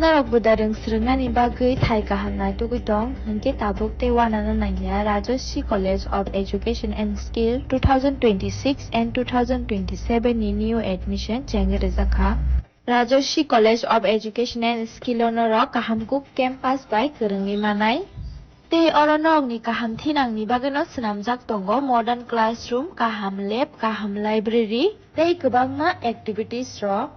Narok budareng srengani bagui thai kahamnai tugui dong hingke tabuk te wanana nangya Rajoshi College of Education and Skill 2026 and 2027 ni new admission jenge rezakha. Rajoshi College of Education and Skill onorok kahamkuk campus by kerengi manai. Te oronok ni kaham thinang ni bagano senamjak tongo modern classroom, kaham lab, kaham library, tei kebangma activities rok.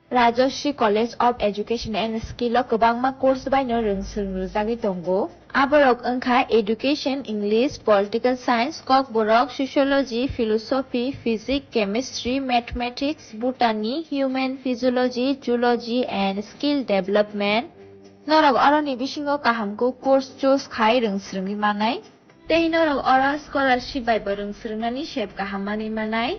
Rajoshi College of Education and Skill o kebangma course baino rungsrungrujagi tongo. Aborok engkha Education, English, Political Science, kok borok Sociology, Philosophy, Physics, Chemistry, Mathematics, Botany, Human Physiology, Zoology and Skill Development. Norok oroni bisingo kahamko course choose khai rungsrungi manai. Tei norok ora scholarship bai rungsrungani shep kahamani manai.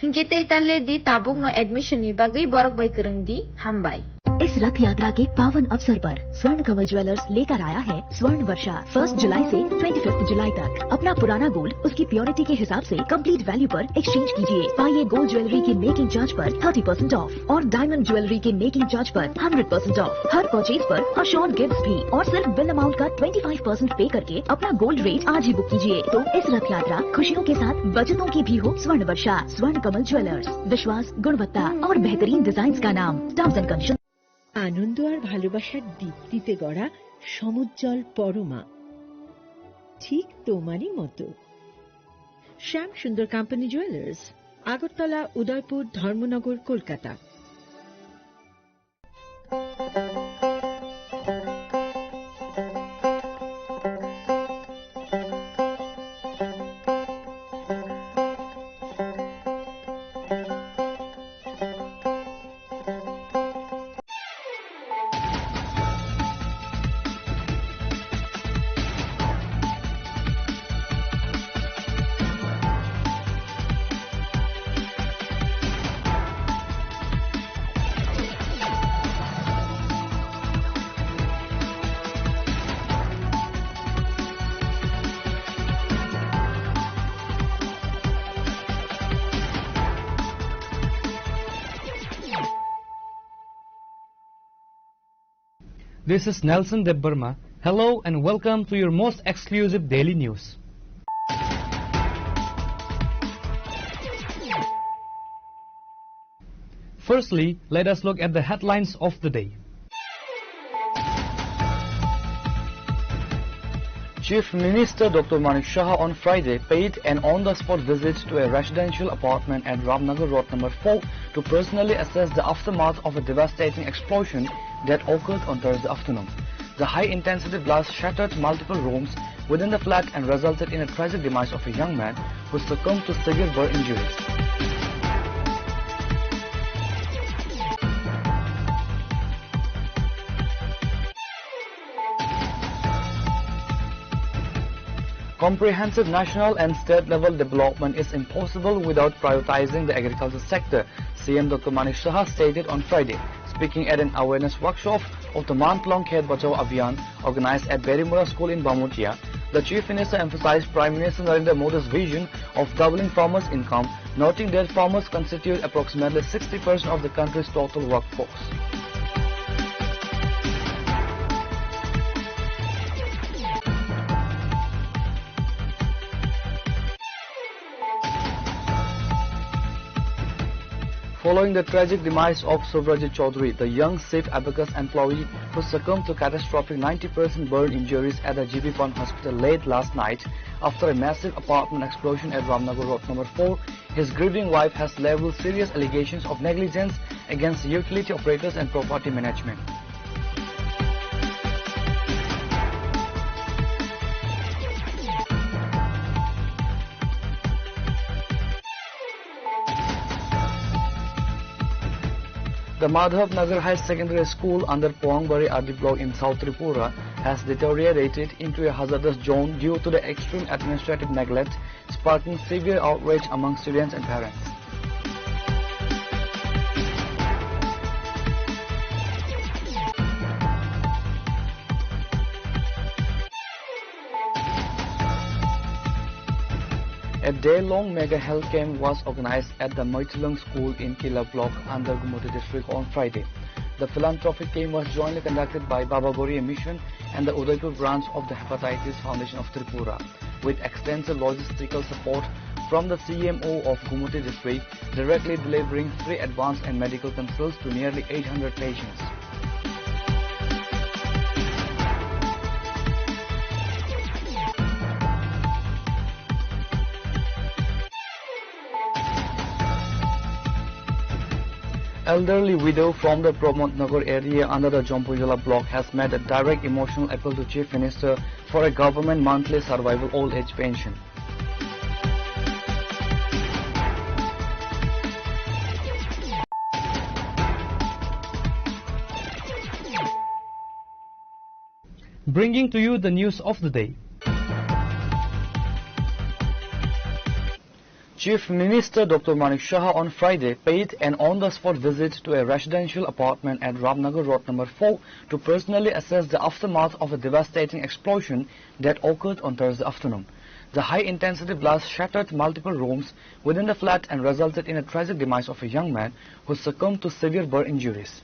Hingke tei tanle di tabuk no admission ni bagai borok bai kereng di hambai. इस रथ यात्रा के पावन अवसर पर स्वर्ण कमल jewellers लेकर आया है स्वर्ण वर्षा 1 जुलाई से 25 जुलाई तक। अपना पुराना गोल्ड उसकी प्योरिटी के हिसाब से कंप्लीट वैल्यू पर एक्सचेंज कीजिए। पाइए गोल्ड ज्वेलरी की मेकिंग चार्ज पर 30% ऑफ और डायमंड ज्वेलरी की मेकिंग चार्ज पर 100% ऑफ। हर परचेज पर अशोर्ड गिफ्ट भी और सिर्फ बिल अमाउंट का 25% पे करके अपना गोल्ड रेट आज ही बुक कीजिए। तो इस रथ यात्रा खुशियों के साथ बचतों की भी हो। स्वर्ण वर्षा स्वर्ण कमल ज्वेलर्स, विश्वास, गुणवत्ता और बेहतरीन डिजाइन का नाम। Terms and condition. আনন্দ আর ভালোবাসার দীপ্তিতে গড়া সমুজ্জ্বল পরমা, ঠিক তোমারই মতো। শ্যাম সুন্দর company jewellers, Agartala, Udaipur, Dharmanagar, Kolkata. This is Nelson Debbarma. Hello and welcome to your most exclusive daily news. Firstly, let us look at the headlines of the day. Chief Minister Dr. Manik Shah on Friday paid an on-the-spot visit to a residential apartment at Ramnagar Road number 4 to personally assess the aftermath of a devastating explosion that occurred on Thursday afternoon. The high-intensity blast shattered multiple rooms within the flat and resulted in a tragic demise of a young man who succumbed to severe burn injuries. Comprehensive national and state level development is impossible without prioritizing the agriculture sector, CM Dr. Manik Shah stated on Friday, speaking at an awareness workshop of the month-long Khet Bachao Abhiyan organized at Berimura School in Bamutia. The Chief Minister emphasized Prime Minister Narendra Modi's vision of doubling farmers' income, noting that farmers constitute approximately 60% of the country's total workforce. Following the tragic demise of Subrajit Chaudhary, the young safe abacus employee who succumbed to catastrophic 90% burn injuries at the GB Pond Hospital late last night after a massive apartment explosion at Ramnagar Road number 4, his grieving wife has leveled serious allegations of negligence against utility operators and property management. The Madhav Nagar High Secondary School under Poangbari Adi block in South Tripura has deteriorated into a hazardous zone due to the extreme administrative neglect, sparking severe outrage among students and parents. A day-long mega health camp was organized at the Moitilung School in Kila Block under Gumoti district on Friday. The philanthropic camp was jointly conducted by Baba Gori Mission and the Udaipur branch of the Hepatitis Foundation of Tripura, with extensive logistical support from the CMO of Gumuti district, directly delivering free advance and medical consults to nearly 800 patients. Elderly widow from the Pramod Nagar area under the Jampujala block has made a direct emotional appeal to Chief Minister for a government monthly survival old age pension. Bringing to you the news of the day. Chief Minister Dr. Manik Shah on Friday paid an on-the-spot visit to a residential apartment at Ramnagar Road number 4 to personally assess the aftermath of a devastating explosion that occurred on Thursday afternoon. The high-intensity blast shattered multiple rooms within the flat and resulted in a tragic demise of a young man who succumbed to severe burn injuries.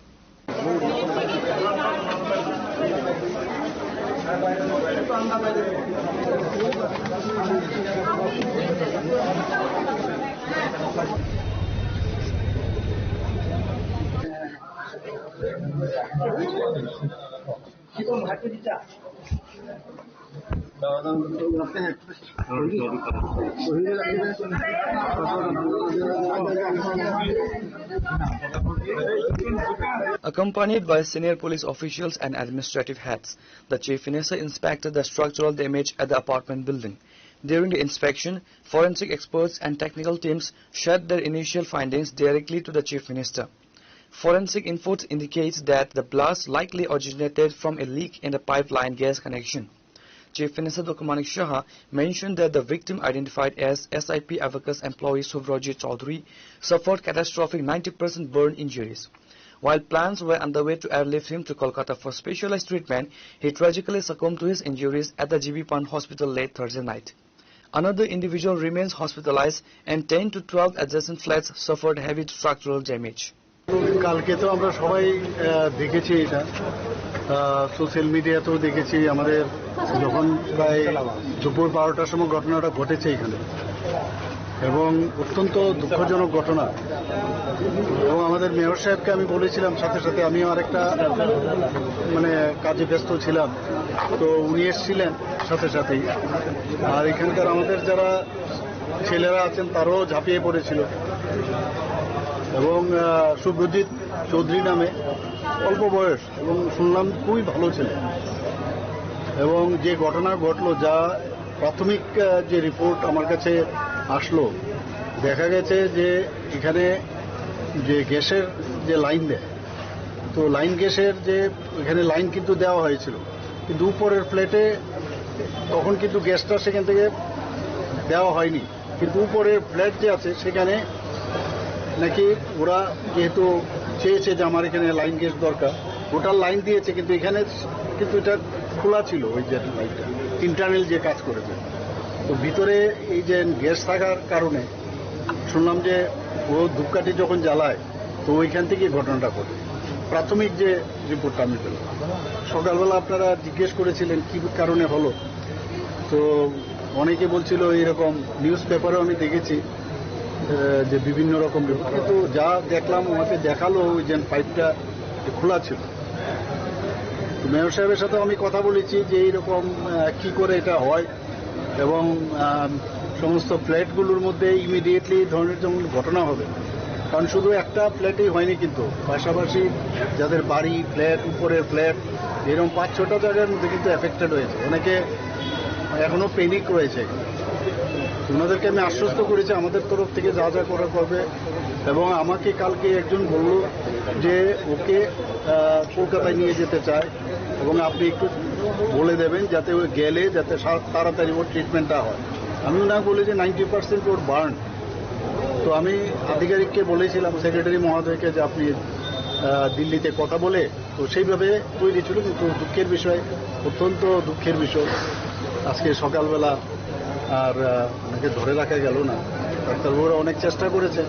Accompanied by senior police officials and administrative heads, the Chief Minister inspected the structural damage at the apartment building. During the inspection, forensic experts and technical teams shared their initial findings directly to the Chief Minister. Forensic inputs indicate that the blast likely originated from a leak in the pipeline gas connection. Chief Minister Dr. Manik Shah mentioned that the victim, identified as SIP Abacus employee Subrajit Chaudhary, suffered catastrophic 90% burn injuries. While plans were underway to airlift him to Kolkata for specialized treatment, he tragically succumbed to his injuries at the GB Pant Hospital late Thursday night. Another individual remains hospitalized and 10 to 12 adjacent flats suffered heavy structural damage. কালকে তো আমরা সবাই দেখেছি, এটা social মিডিয়াতেও দেখেছি। আমাদের যখন প্রায় দুপুর 12টার সময় ঘটনাটা ঘটেছে এখানে, এবং অত্যন্ত দুঃখজনক ঘটনা। এবং আমাদের মেয়র সাহেবকে আমি বলেছিলাম, সাথে সাথে আমিও আরেকটা কাজে ব্যস্ত ছিলাম, তো উনি এসেছিলেন সাথে সাথেই। আর এখানকার আমাদের যারা ছেলেরা আছেন তারাও ঝাঁপিয়ে পড়েছিল। এবং সুব্রজিৎ চৌধুরী নামে অল্প বয়স, এবং শুনলাম খুবই ভালো ছেলে। এবং যে ঘটনা ঘটলো, যা প্রাথমিক যে রিপোর্ট আমার কাছে আসলো, দেখা গেছে যে এখানে যে গ্যাসের যে লাইন দেয়, তো লাইন গ্যাসের যে এখানে লাইন কিন্তু দেওয়া হয়েছিল, কিন্তু উপরের ফ্ল্যাটে তখন কিন্তু গ্যাসটা সেখান থেকে দেওয়া হয়নি। কিন্তু উপরের ফ্ল্যাট যে আছে সেখানে নাকি ওরা যেহেতু চেয়েছে যে আমার এখানে লাইন গ্যাস দরকার, ওটার লাইন দিয়েছে, কিন্তু এখানে কিন্তু এটা খোলা ছিল, ওই যে লাইনটা ইন্টারনাল যে কাজ করেছে। তো ভিতরে এই যে গ্যাস থাকার কারণে শুনলাম যে ও ধূপকাঠি যখন জ্বালায়, তো ওইখান থেকে ঘটনাটা ঘটে। প্রাথমিক যে রিপোর্টটা আমি পেলাম, সকালবেলা আপনারা জিজ্ঞেস করেছিলেন কি কারণে হলো, তো অনেকে বলছিল এরকম, নিউজ পেপারেও আমি দেখেছি যে বিভিন্ন রকম রিপোর্ট, কিন্তু যা দেখলাম আমাকে দেখালো ওই যে পাইপটা খোলা ছিল। মেয়র সাহেবের সাথে আমি কথা বলেছি যে এইরকম কি করে এটা হয়, এবং সমস্ত ফ্ল্যাটগুলোর মধ্যে ইমিডিয়েটলি ধরনের যেমন ঘটনা হবে, কারণ শুধু একটা ফ্ল্যাটেই হয়নি, কিন্তু পাশাপাশি যাদের বাড়ি, ফ্ল্যাট, উপরের ফ্ল্যাট, এরকম 5-6টা জায়গার মধ্যে কিন্তু এফেক্টেড হয়েছে। অনেকে এখনো প্যানিক রয়েছে। ওনাদেরকে আমি আশ্বস্ত করেছি আমাদের তরফ থেকে যা যা করা করবে, এবং আমাকে কালকে একজন বলল যে ওকে কলকাতায় নিয়ে যেতে চায়, এবং আপনি একটু বলে দেবেন যাতে ও গেলে যাতে তাড়াতাড়ি ওর ট্রিটমেন্টটা হয়। আমি ওনাকে বলি যে 90% ওর বার্ন। তো আমি আধিকারিককে বলেছিলাম, সেক্রেটারি মহোদয়কে, যে আপনি দিল্লিতে কথা বলে, তো সেইভাবে তৈরি ছিল। কিন্তু দুঃখের বিষয়, অত্যন্ত দুঃখের বিষয়, আজকে সকালবেলা আর ওনাকে ধরে রাখা গেল না। ডাক্তারবাবুরা অনেক চেষ্টা করেছে,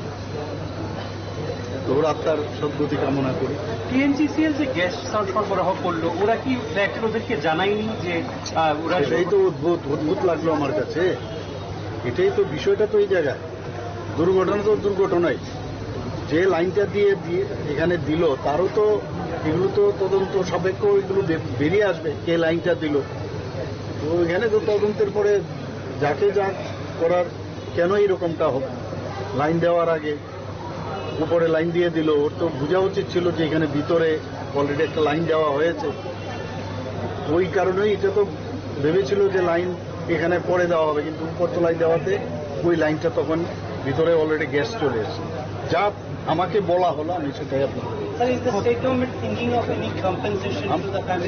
তো ওর আত্মার সদ্গতি কামনা করি। টিএনজিসিএল যে গ্যাস সরবরাহ করলো, ওরা কি ফ্ল্যাটের ওদেরকে জানায়নি যে ওরা? এটাই তো অদ্ভুত লাগলো আমার কাছে। এটাই তো বিষয়টা, তো এই জায়গায় দুর্ঘটনা তো দুর্ঘটনাই। যে লাইনটা দিয়ে এখানে দিল তারও তো এগুলো তো তদন্ত সাপেক্ষ, এগুলো বেরিয়ে আসবে কে লাইনটা দিল। তো এখানে তো তদন্তের পরে যাকে যা করার, কেন এরকমটা হবে? লাইন দেওয়ার আগে উপরে লাইন দিয়ে দিল, ওর তো বোঝা উচিত ছিল যে এখানে ভিতরে অলরেডি একটা লাইন দেওয়া হয়েছে। ওই কারণেই এটা তো ভেবেছিল যে লাইন এখানে পরে দেওয়া হবে, কিন্তু উপরতলায় দেওয়াতে ওই লাইনটা তখন ভিতরে অলরেডি গ্যাস চলে এসেছে। যা আমাকে বলা হলো আমি সেটাই আপনাকে,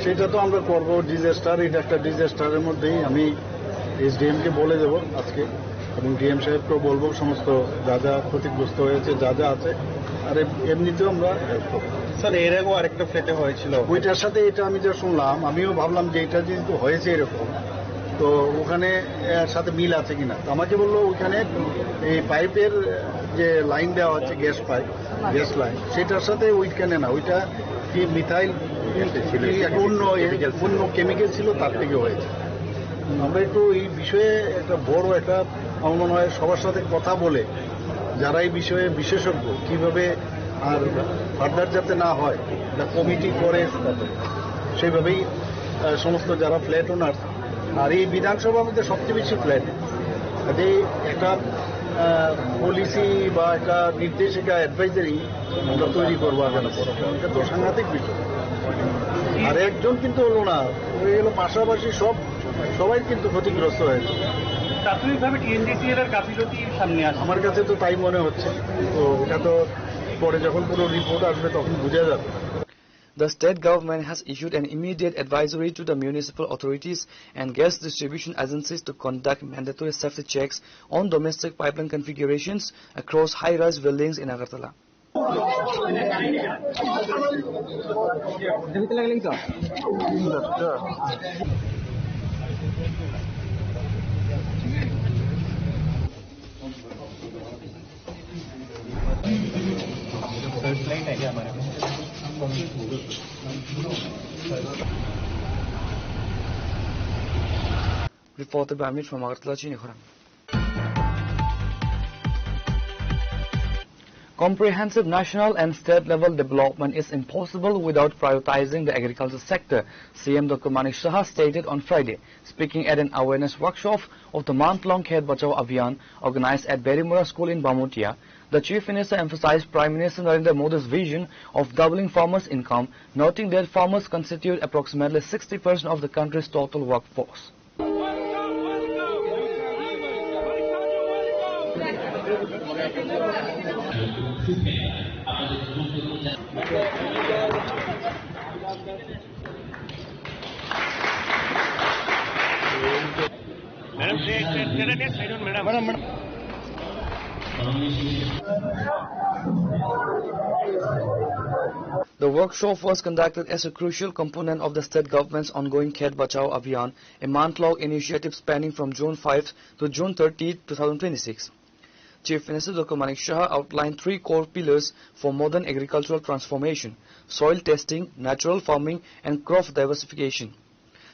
সেটা তো আমরা করবো। ডিজাস্টার, এটা একটা ডিজাস্টারের মধ্যেই আমি এসডিএমকে বলে দেবো আজকে, এবং ডিএম সাহেবকেও বলবো সমস্ত যা যা ক্ষতিগ্রস্ত হয়েছে যা যা আছে। আর এমনিতেও আমরা হেল্প করবো। স্যার, এর আগেও আরেকটা ফ্ল্যাটে হয়েছিল, ওইটার সাথে এটা আমি যা শুনলাম, আমিও ভাবলাম যে এটা যেহেতু হয়েছে এরকম, তো ওখানে এর সাথে মিল আছে কিনা। আমাকে বললো ওইখানে এই পাইপের যে লাইন দেওয়া হচ্ছে, গ্যাস পাইপ, গ্যাস লাইন, সেটার সাথে ওইখানে না, ওইটা কি মিথাইল অন্য কেমিক্যাল ছিল, তার থেকে হয়েছে। আমরা একটু এই বিষয়ে একটা বড় একটা, আমার মনে হয় সবার সাথে কথা বলে, যারা এই বিষয়ে বিশেষজ্ঞ, কিভাবে আর ফার্দার যাতে না হয়, একটা কমিটি করে সেইভাবেই সমস্ত যারা ফ্ল্যাট ওনার, আর এই বিধানসভার মধ্যে সবচেয়ে বেশি ফ্ল্যাট, কাজে একটা পলিসি বা একটা নির্দেশিকা অ্যাডভাইজারি আমরা তৈরি করবো আগামী পরে। এটা তো সাংঘাতিক বিষয়। আর একজন কিন্তু হলো না, হয়ে গেল পাশাপাশি সবাই কিন্তু ক্ষতিগ্রস্ত হয়েছে। প্রাথমিকভাবে টিএনজিসিএল এর গাফিলতি সামনে আসে, আমার কাছে তো তাই মনে হচ্ছে। তো এটা তো পরে যখন পুরো রিপোর্ট আসবে তখন বোঝা যাবে। The state government has issued an immediate advisory to the municipal authorities and gas distribution agencies to conduct mandatory safety checks on domestic pipeline configurations across high-rise buildings in Agartala. Reported by Amit from Agartala, Chinikhara. Comprehensive national and state level development is impossible without prioritizing the agriculture sector, CM Dr. Manik Saha stated on Friday, speaking at an awareness workshop of the month-long Khet Bachao Abhiyan organized at Berimura School in Bamutia. The Chief Minister emphasized Prime Minister Narendra Modi's vision of doubling farmers' income, noting that farmers constitute approximately 60% of the country's total workforce. The workshop was conducted as a crucial component of the state government's ongoing Khet Bachao Abhiyan, a month-long initiative spanning from June 5 to June 30, 2026. Chief Minister Dr. Manik Saha outlined 3 core pillars for modern agricultural transformation: soil testing, natural farming and crop diversification.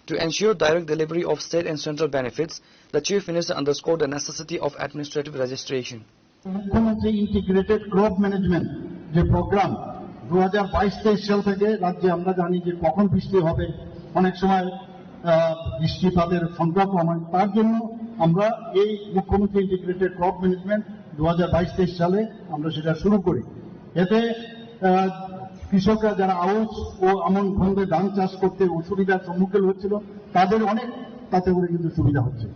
To ensure direct delivery of state and central benefits, the Chief Minister underscored the necessity of administrative registration. মুখ্যমন্ত্রী integrated crop management যে programme 2022-23 সাল থেকে রাজ্যে, আমরা জানি যে কখন বৃষ্টি হবে, অনেক সময় বৃষ্টিপাতের সংখ্যা কম হয়, তার জন্য আমরা এই মুখ্যমন্ত্রী ইন্টিগ্রেটেড ক্রপ ম্যানেজমেন্ট 2022-23 সালে আমরা সেটা শুরু করি। এতে কৃষকরা যারা আউশ ও আমন খন্দে ধান চাষ করতে অসুবিধার সম্মুখীন হচ্ছিল, তাদের অনেক তাতে করে কিন্তু সুবিধা হচ্ছে।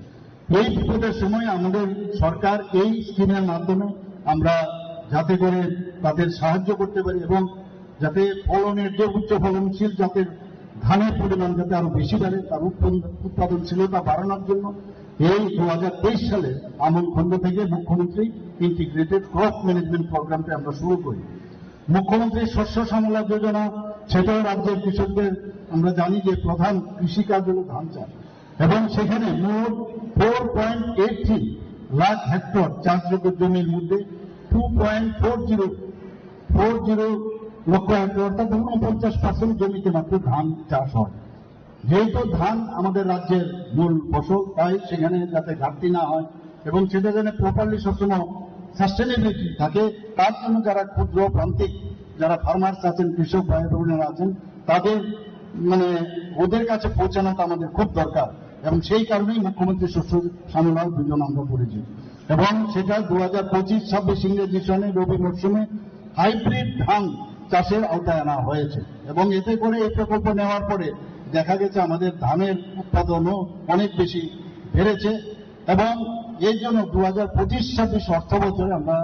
এই বিপদের সময় আমাদের সরকার এই স্কিমের মাধ্যমে আমরা যাতে করে তাদের সাহায্য করতে পারি এবং যাতে ফলনের যে উচ্চ ফলনশীল জাতের ধানের পরিমাণ যাতে আরো বেশি বাড়ে, তার উৎপাদনশীলতা বাড়ানোর জন্য এই 2023 সালে আমন খন্ড থেকে মুখ্যমন্ত্রী ইন্টিগ্রেটেড ক্রপ ম্যানেজমেন্ট প্রোগ্রামটা আমরা শুরু করি। মুখ্যমন্ত্রী শস্য শ্যামলা যোজনা, সেটাও রাজ্যের কৃষকদের, আমরা জানি যে প্রধান কৃষিকাজ হল ধান চাষ, এবং সেখানে মোট 4.83 লাখ হেক্টর চাষযোগ্য জমির মধ্যে 2.40 40 লক্ষ হেক্টর, অর্থাৎ 49% জমিতে মাত্র ধান চাষ হয়। যেহেতু ধান আমাদের রাজ্যের মূল ফসল, তাই সেখানে যাতে ঘাটতি না হয় এবং সেটা যেন প্রপারলি সবসময় সাস্টেনেবিলিটি থাকে, তার জন্য যারা ক্ষুদ্র প্রান্তিক যারা ফার্মার্স আছেন, কৃষক ভাই বোনেরা আছেন, তাদের ওদের কাছে পৌঁছানোটা আমাদের খুব দরকার। এবং সেই কারণেই মুখ্যমন্ত্রী শস্য শ্যামলাল যোজনা আমরা করেছি এবং সেটা 2025-26 ইংরেজি সনে রবি মরশুমে হাইব্রিড ধান চাষের আওতায় আনা হয়েছে এবং এতে করে এই প্রকল্প নেওয়ার পরে দেখা গেছে আমাদের ধানের উৎপাদনও অনেক বেশি বেড়েছে এবং এই জন্য 2025-26 অর্থ বছরে আমরা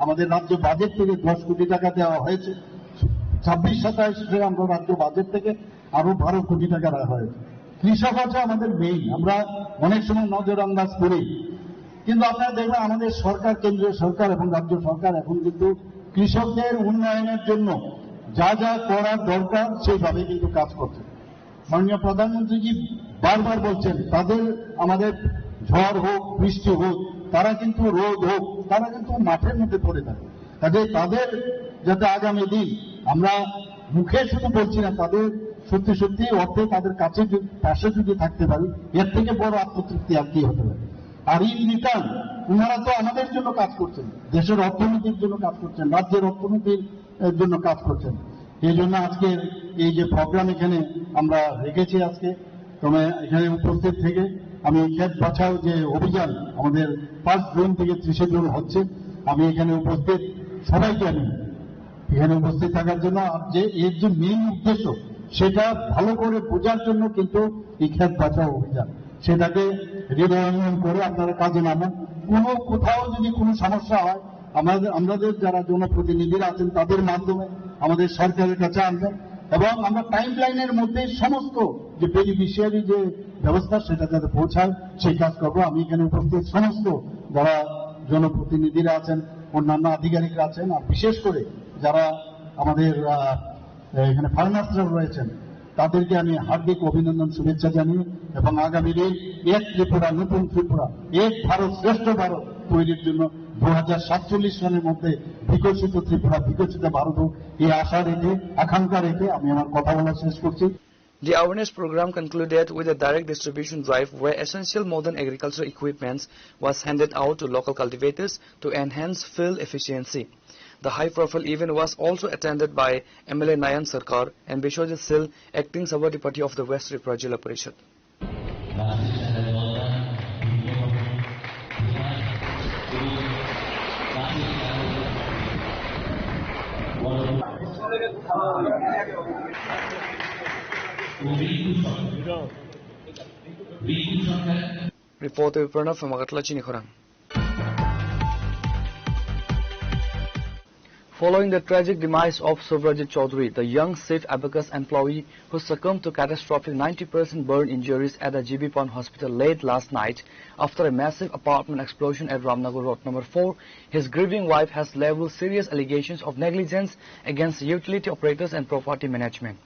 আমাদের রাজ্য বাজেট থেকে 10 কোটি টাকা দেওয়া হয়েছে। 26-27 আমরা রাজ্য বাজেট থেকে আরো 12 কোটি টাকা দেওয়া হয়েছে। কৃষক আছে আমাদের মেইন, আমরা অনেক সময় নজরআন্দাজ করি, কিন্তু আপনারা দেখবেন আমাদের সরকার, কেন্দ্রীয় সরকার এবং রাজ্য সরকার এখন কিন্তু কৃষকদের উন্নয়নের জন্য যা যা করার দরকার সেইভাবে কিন্তু কাজ করছে। মাননীয় প্রধানমন্ত্রীজি বারবার বলছেন তাদের আমাদের ঝড় হোক বৃষ্টি হোক, তারা কিন্তু রোদ হোক, তারা কিন্তু মাঠের মধ্যে পড়ে থাকে। কাজে তাদের যাতে আগামী দিন আমরা মুখে শুধু বলছি না, তাদের সত্যি সত্যি অর্থে তাদের কাছে পাশে যদি থাকতে পারি, এর থেকে বড় আত্মতৃপ্তি আর কি হতে পারে। আর ইন রিটার্ন ওনারা তো আমাদের জন্য কাজ করছেন, দেশের অর্থনীতির জন্য কাজ করছেন, রাজ্যের অর্থনীতির জন্য কাজ করছেন। এই জন্য আজকে এই যে প্রোগ্রাম এখানে আমরা রেখেছি আজকে, তবে এখানে উপস্থিত থেকে আমি ক্ষেত বাঁচাও যে অভিযান আমাদের 5 জুন থেকে 30 জুন হচ্ছে, আমি এখানে উপস্থিত সবাইকে আমি এখানে উপস্থিত থাকার জন্য, আর যে এর যে মেইন উদ্দেশ্য সেটা ভালো করে বোঝার জন্য কিন্তু এই ক্ষেত বাঁচাও অভিযান, সেটাকে হৃদয়ঙ্গম করে আপনারা কাজে নামেন। কোথাও যদি কোনো সমস্যা হয় আমাদের যারা জনপ্রতিনিধিরা আছেন তাদের মাধ্যমে আমাদের সরকারের কাছে আনবেন এবং আমরা টাইম লাইনের মধ্যে সমস্ত যে বেনিফিশিয়ারি যে ব্যবস্থা সেটা যাতে পৌঁছায় সেই কাজ করবো। আমি এখানে উপস্থিত সমস্ত যারা জনপ্রতিনিধিরা আছেন, অন্যান্য আধিকারিকরা আছেন, আর বিশেষ করে যারা আমাদের এখানে ফার্মার্সরা রয়েছেন তাদেরকে আমি হার্দিক অভিনন্দন শুভেচ্ছা জানিয়ে এবং আগামী দিন এক ত্রিপুরা, নতুন ত্রিপুরা, এক ভারত শ্রেষ্ঠ ভারত তৈরির জন্য 2047 সনের মধ্যে বিকশিত ত্রিপুরা, বিকশিত ভারত হোক এই আশা রেখে, আকাঙ্ক্ষা রেখে আমি আমার কথা বলা শেষ করছি। The awareness program concluded with a direct distribution drive where essential modern agricultural equipment was handed out to local cultivators to enhance field efficiency. The high-profile event was also attended by MLA Nayan Sarkar and Bishwajit Sil, acting Sabharpati of the West Tripura Jilla Parishad. Reporter Pranav from Agatla, Chinikhorang. Following the tragic demise of Subrajit Chaudhary, the young safe abacus employee who succumbed to catastrophic 90% burn injuries at the GB Pond Hospital late last night after a massive apartment explosion at Ramnagar Road number 4, his grieving wife has leveled serious allegations of negligence against utility operators and property management.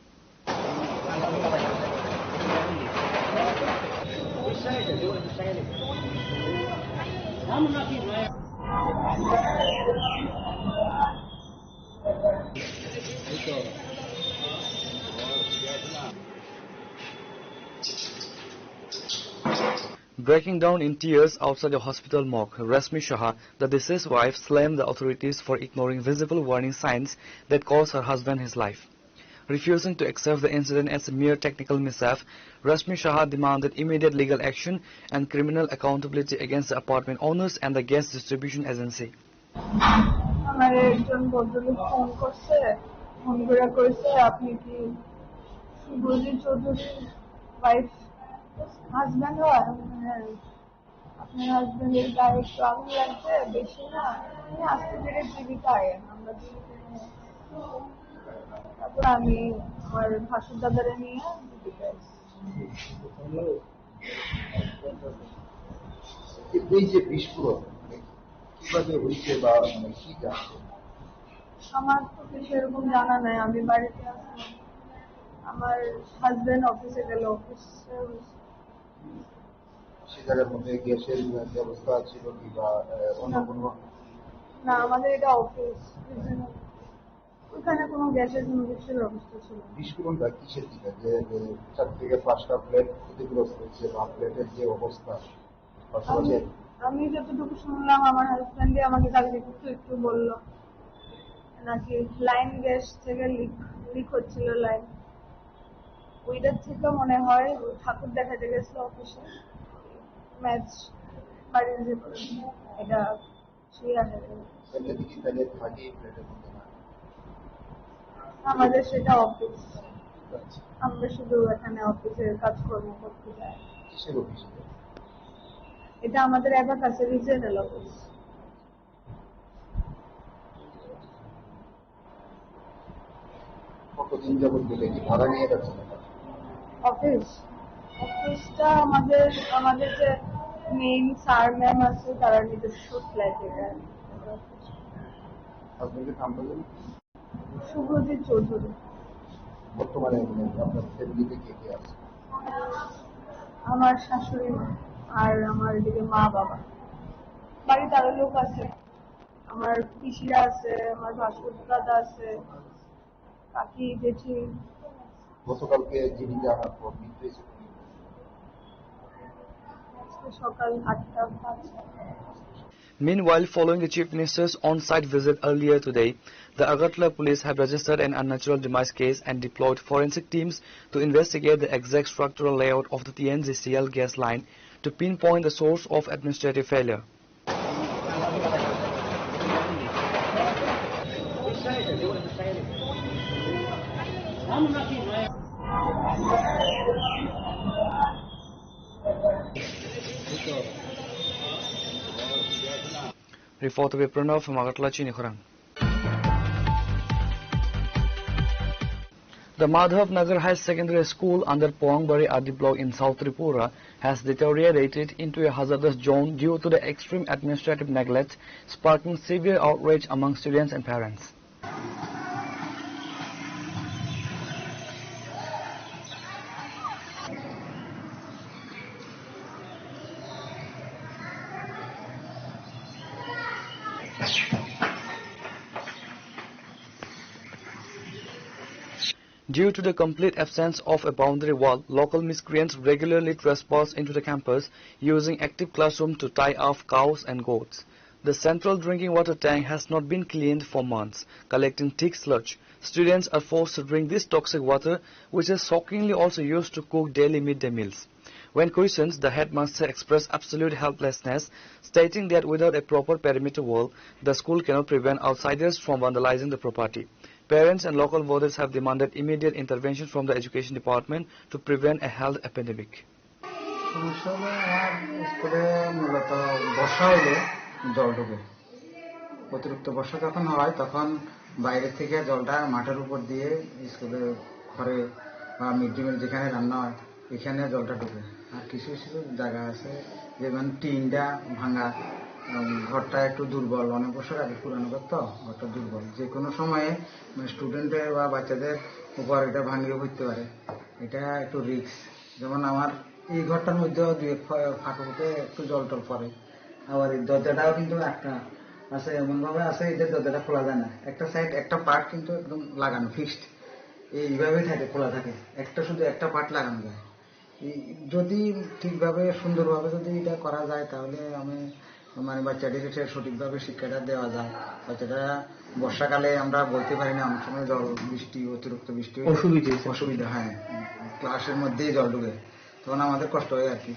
Breaking down in tears outside the hospital morgue, Rashmi Shah, the deceased wife, slammed the authorities for ignoring visible warning signs that cost her husband his life. Refusing to accept the incident as a mere technical mishap, Rashmi Shah demanded immediate legal action and criminal accountability against the apartment owners and the gas distribution agency. আমার একজন ভদ্রলোক phone করে কইছে আপনি কি সুব্রজিৎ চৌধুরীর wife husband হয়? হ্যাঁ, আপনার হাজব্যান্ডের গায়ে একটু আগুন লাগছে, বেশি না, আস্তে ধীরে জীবিত আয়েন, আমরা তারপর আমি আমার ভাসুর দাদারে নিয়ে জীবিত এই যে বিস্ফোরণ কিভাবে হয়েছে বা কি জানছে? আমার তো কিছু এরকম জানা নাই, আমি বাড়িতে আসলাম, আমার হাজবেন্ড অফিসে গেল, অফিসে সেটার মধ্যে গ্যাসের ব্যবস্থা ছিল কি বা অন্য কোনো? না, আমাদের এটা অফিস, ওখানে কোনো গ্যাসের কোনো কিছুর ব্যবস্থা ছিল না। বিস্ফোরণটা কিসের দিকে যে 4 থেকে 5টা প্লেট ক্ষতিগ্রস্ত হচ্ছে বা প্লেটের যে অবস্থা পাশাপাশি আমি যতটুকু শুনলাম আমার হাজব্যান্ডে আমাকে কালকে একটু বললো নাকি লাইন গ্যাস থেকে লিক হচ্ছিল লাইন। ওইটার থেকে মনে হয় ঠাকুর দেখাতে গেছিল অফিসে ম্যাচ বাড়ির যে এটা আমাদের সেটা অফিস, আমরা শুধু এখানে অফিসের কাজকর্ম করতে যাই। এটা আমাদের অ্যাবাকাসের রিজিওনাল অফিস। কতদিন যাবত বলে কি ভাড়া নিয়ে যাচ্ছেন অফিসটা আমাদের যে মেইন স্যার ম্যাম আছে তারা নিজস্ব ফ্ল্যাট। এটা শুভজিৎ চৌধুরী। বর্তমানে আপনার ফ্যামিলিতে কে কে আছে? আমার শাশুড়ি আর আমার এদিকে মা বাবা, বাড়িতে আরো লোক আছে, আমার পিসিরা আছে, আমার ভাসুর দাদা আছে, কাকি জেঠি। গতকালকে যিনি জানার পর মৃত্যু সকাল 8টা 5। Meanwhile, following the Chief Minister's on-site visit earlier today, the Agartala police have registered an unnatural demise case and deployed forensic teams to investigate the exact structural layout of the TNGCL gas line to pinpoint the source of administrative failure. Reporter by Pranav from Agartala, Chinikhurang. The Madhav Nagar High Secondary School under Poangbari Adi block in South Tripura has deteriorated into a hazardous zone due to the extreme administrative neglect, sparking severe outrage among students and parents. Due to the complete absence of a boundary wall, local miscreants regularly trespass into the campus, using active classroom to tie off cows and goats. The central drinking water tank has not been cleaned for months, collecting thick sludge. Students are forced to drink this toxic water, which is shockingly also used to cook daily midday meals. When questioned, the headmaster expressed absolute helplessness, stating that without a proper perimeter wall, the school cannot prevent outsiders from vandalizing the property. Parents and local voters have demanded immediate intervention from the education department to prevent a health epidemic. অতিরিক্ত বর্ষা যখন হয় তখন বাইরে থেকে জলটা মাঠের উপর দিয়ে স্কুলে ঘরে বা মিড ডে মিল যেখানে রান্না হয় এখানে জলটা ঢুকে। আর কিছু কিছু জায়গা আছে যেমন টিনটা ভাঙা, ঘরটা একটু দুর্বল, অনেক বছর আগে পুরানো ঘর তো ঘরটা দুর্বল, যে কোনো সময়ে স্টুডেন্টের বা বাচ্চাদের উপর এটা ভাঙিয়ে পড়তে পারে, এটা একটু রিস্ক। যেমন আমার এই ঘরটার মধ্যেও দুই এক ফাঁকে একটু জল টল পড়ে। আবার এই দরজাটাও কিন্তু একটা আছে, এমন ভাবে আছে এই যে দরজাটা খোলা যায় না, একটা সাইড একটা পার্ট কিন্তু একদম লাগানো ফিক্সড, এইভাবেই থাকে, খোলা থাকে, একটা শুধু একটা পার্ট লাগানো যায়। যদি ঠিকভাবে সুন্দরভাবে যদি এটা করা যায় তাহলে আমি বাচ্চাটিকে সঠিকভাবে শিক্ষাটা দেওয়া যায়। বাচ্চাটা বর্ষাকালে আমরা বলতে পারি না, অনেক সময় জল বৃষ্টি অতিরিক্ত বৃষ্টি অসুবিধা হয়, ক্লাসের মধ্যেই জল ঢুকে, তখন আমাদের কষ্ট হয় আর কি।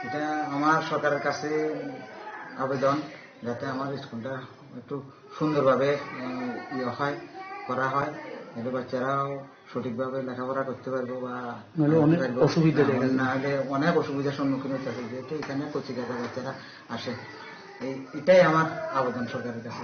এটা আমার সরকারের কাছে আবেদন যাতে আমার স্কুলটা একটু সুন্দরভাবে করা হয়, যাতে বাচ্চারাও সঠিকভাবে লেখাপড়া করতে পারবো বা অনেক অসুবিধার সম্মুখীন হতে হবে, যেহেতু এখানে কচিকাঁচা বাচ্চারা আসে। এটাই আমার আবেদন সরকারের কাছে।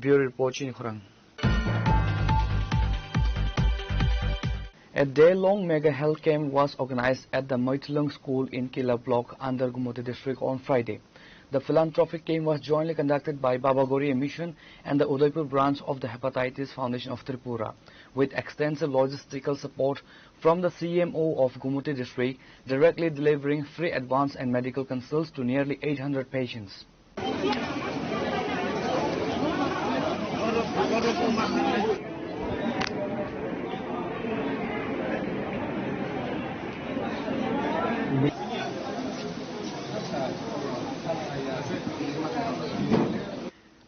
Bureau Report, Chinikhurang. A day-long mega health camp was organized at the Moitlung School in Kila Block under Gumoti district on Friday. The philanthropic camp was jointly conducted by Baba Gauriya Mission and the Udaipur branch of the Hepatitis Foundation of Tripura, with extensive logistical support from the CMO of Gumuti district, directly delivering free advance and medical consults to nearly 800 patients.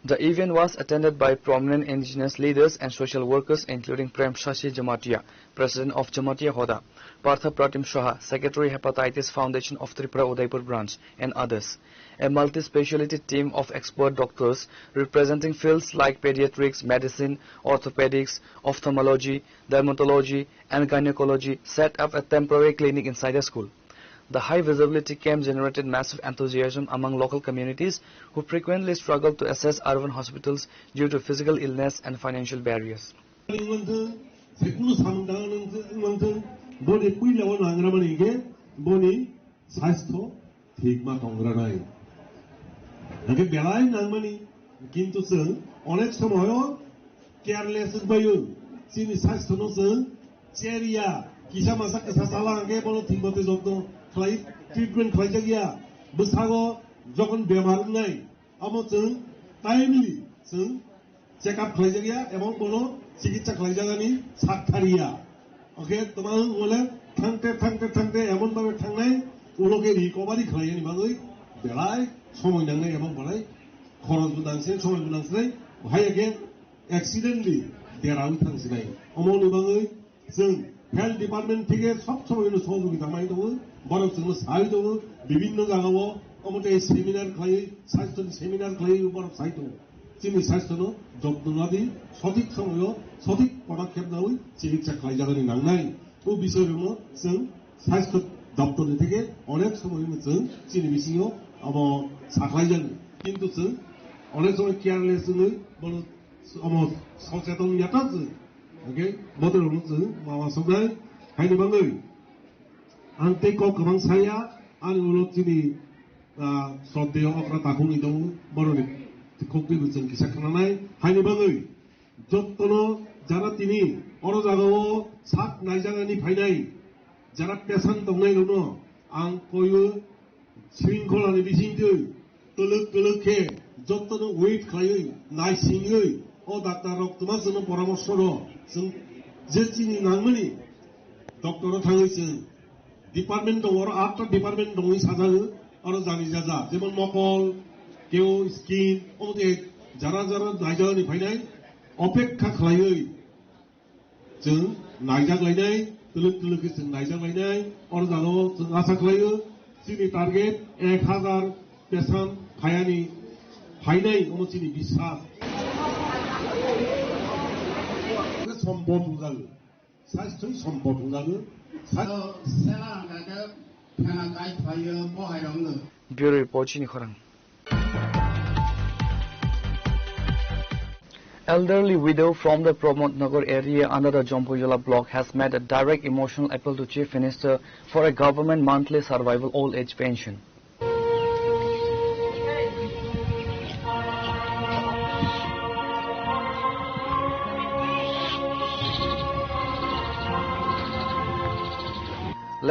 The event was attended by prominent indigenous leaders and social workers including Prem Shashi Jamatia, President of Jamatia Hoda, Partha Pratim Shaha, Secretary Hepatitis Foundation of Tripura Udaipur branch, and others. A multi-speciality team of expert doctors representing fields like pediatrics, medicine, orthopedics, ophthalmology, dermatology, and gynecology set up a temporary clinic inside the school. The high visibility camp generated massive enthusiasm among local communities who frequently struggle to access urban hospitals due to physical illness and financial barriers. Treatment criteria besago jokon bemar nai amo jeng timely jeng check up criteria emong bono chikitsa khaijagani sakharia okay tomang ole thangte emon babe thangnai uloge recovery khaiyani bagoi belai somoy nangnai emong bolai khoron budangse somoy budangsai hayage accidentally derau thangsinai omong ni bagoi jeng health department থেকে সব সময় সহযোগিতা মাই দব বড় জন্য সাই দব বিভিন্ন জায়গাও অমতে seminar খাই স্বাস্থ্য সেমিনার খাই বড় সাই দব চিনি স্বাস্থ্য যত্ন নাদি সঠিক সময় সঠিক পদক্ষেপ নাও চিকিৎসা খাই জায়গানি নাংনাই ও বিষয়গুলো जों স্বাস্থ্য দপ্তর থেকে অনেক সময় जों চিনি বিসিও আব সাখাইজান কিন্তু जों অনেক সময় কেয়ারলেস নই বড় অম সচেতন ইয়াতাজ Okay, motor rutu mama sogai hai ni bangai ante ko kamang saya an ulot sini sodeo okra takung itu boroni kokpi bucen kisah kenanai hai ni bangai jottono jara tini oro jagao sak naijagani phainai jara pesan tongnai lono ang koyu shrinkolani bisingdei tuluk ke jottono wait khlai nai singei O doctor তোমার জন্য পরামর্শ যে চিনি নাংমনি ডক্টরও থাকছে department দङ আটটা department দङ সাজাও আরো জানি যা যেমন নকল কেউ স্কিন ওমতে যারা যারা নাইজানি ফাইনাই অপেক্ষা খালাই जों नायजाग्लायनाय तुलुक जों नायजाग्लायनाय आरो जानो जों आसा खालायो जोंनि टार्गेट 1000 पेशेन्ट खायानि फाइनाय ओमो जोंनि बिसास সম্পদ উদাল স্বাস্থ্য সম্পদ উদাল Bureau report Chini Khorang. Elderly widow from the Pramod Nagar area under the Jampujala block has made a direct emotional appeal to Chief Minister for a government monthly survival old age pension.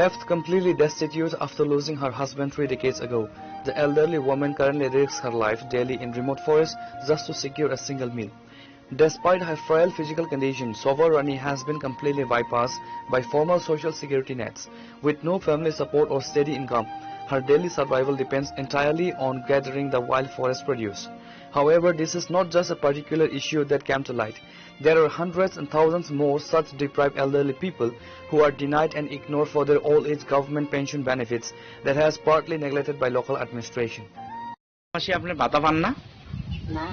Left completely destitute after losing her husband 3 decades ago, the elderly woman currently risks her life daily in remote forests just to secure a single meal. Despite her frail physical condition, Sovar Rani has been completely bypassed by formal social security nets. With no family support or steady income, her daily survival depends entirely on gathering the wild forest produce. However, this is not just a particular issue that came to light. There are hundreds and thousands more such deprived elderly people who are denied and ignored for their old age government pension benefits that has partly neglected by local administration. মাসে আপনি ভাতা পান না? না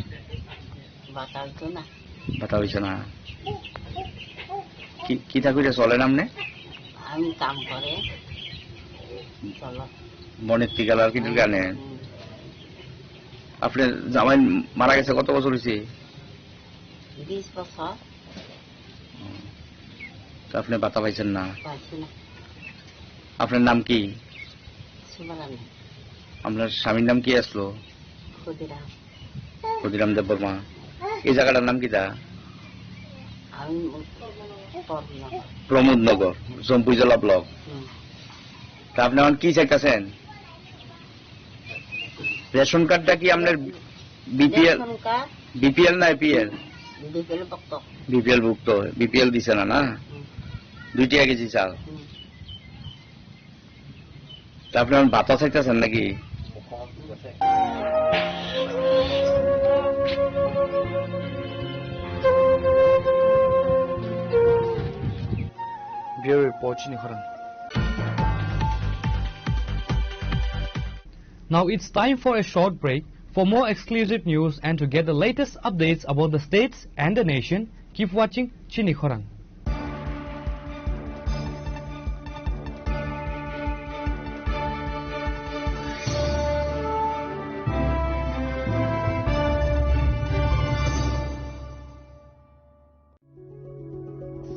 ভাতা তো না। ভাতা হইছে না। কি তা কইরা চলেন আপনি? আমি কাম করে চলো। বনের টিকাল আর কি গানে? আপনার জামাই মারা গেছে কত বছর হইছে? 20 বছর। তো আপনি ভাতা পাইছেন না? পাইছি না। আপনার নাম কি? সুবলানি। আপনার স্বামীর নাম কি আসলো? ক্ষুদিরাম ক্ষুদিরাম দেব বর্মা এই জায়গাটার নাম কি তা আমি প্রমোদনগর জম্পুই জেলা ব্লক তা আপনি এখন কি চাইতেছেন রেশন কার্ডটা কি আপনার বিপিএল না এপিএল বিপিএল ভুক্ত বিপিএল দিছে না না 2 টাকা কেজি চাল তা আপনি এখন ভাতা চাইতেছেন নাকি Bureau Report, Chinikhoran. Now it's time for a short break. For more exclusive news and to get the latest updates about the states and the nation, keep watching Chinikhoran.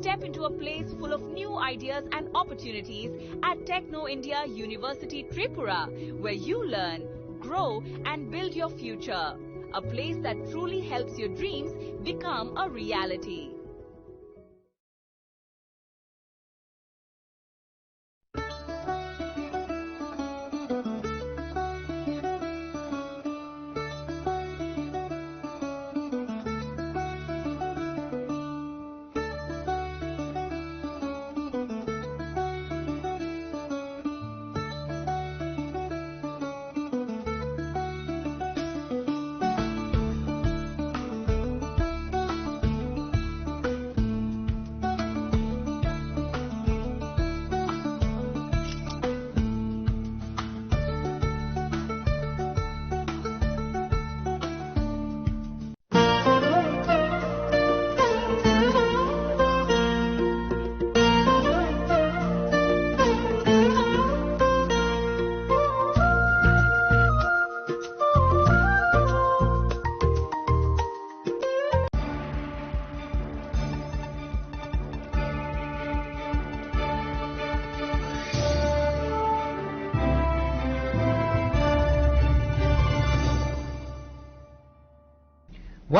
Step into a place full of new ideas and opportunities at Techno India University Tripura, where you learn, grow and build your future. A place that truly helps your dreams become a reality.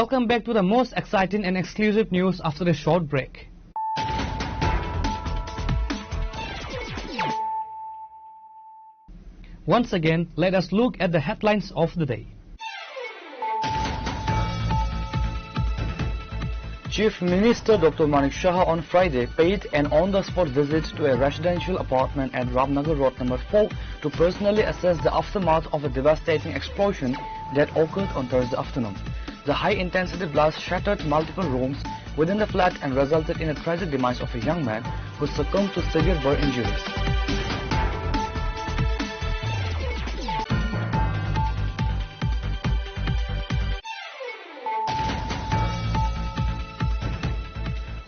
Welcome back to the most exciting and exclusive news after a short break. Once again, let us look at the headlines of the day. Chief Minister Dr. Manik Shah on Friday paid an on-the-spot visit to a residential apartment at Ramnagar Road number 4 to personally assess the aftermath of a devastating explosion that occurred on Thursday afternoon. The high-intensity blast shattered multiple rooms within the flat and resulted in a tragic demise of a young man who succumbed to severe burn injuries.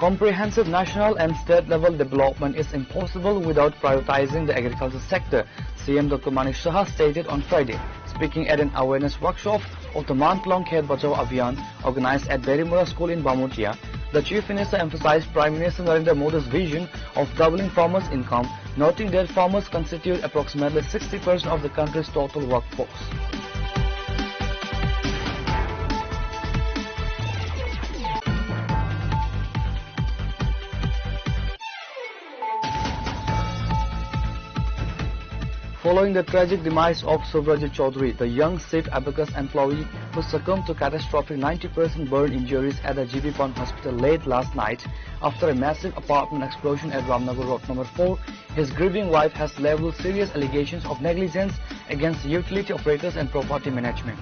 Comprehensive national and state level development is impossible without prioritizing the agriculture sector, CM Dr. Manik Shah stated on Friday, speaking at an awareness workshop of the month-long Khet Bachao Abhiyan organized at Berimura School in Bamutia. The Chief Minister emphasized Prime Minister Narendra Modi's vision of doubling farmers' income, noting that farmers constitute approximately 60% of the country's total workforce. Following the tragic demise of Subrajit Chaudhary, the young Safe Abacus employee who succumbed to catastrophic 90% burn injuries at the GB Pond Hospital late last night after a massive apartment explosion at Ramnagar Road number 4, his grieving wife has leveled serious allegations of negligence against utility operators and property management.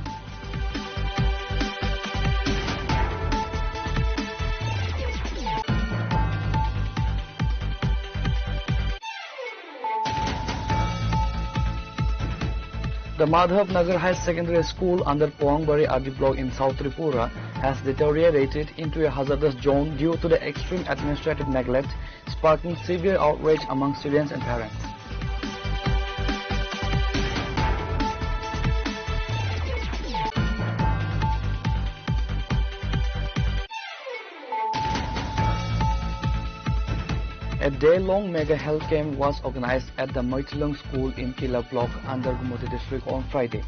The Madhav Nagar High Secondary School under Poangbari RD block in South Tripura has deteriorated into a hazardous zone due to the extreme administrative neglect, sparking severe outrage among students and parents. A day-long mega health camp was organized at the Maitilung School in Kila Block under Gumoti district on Friday.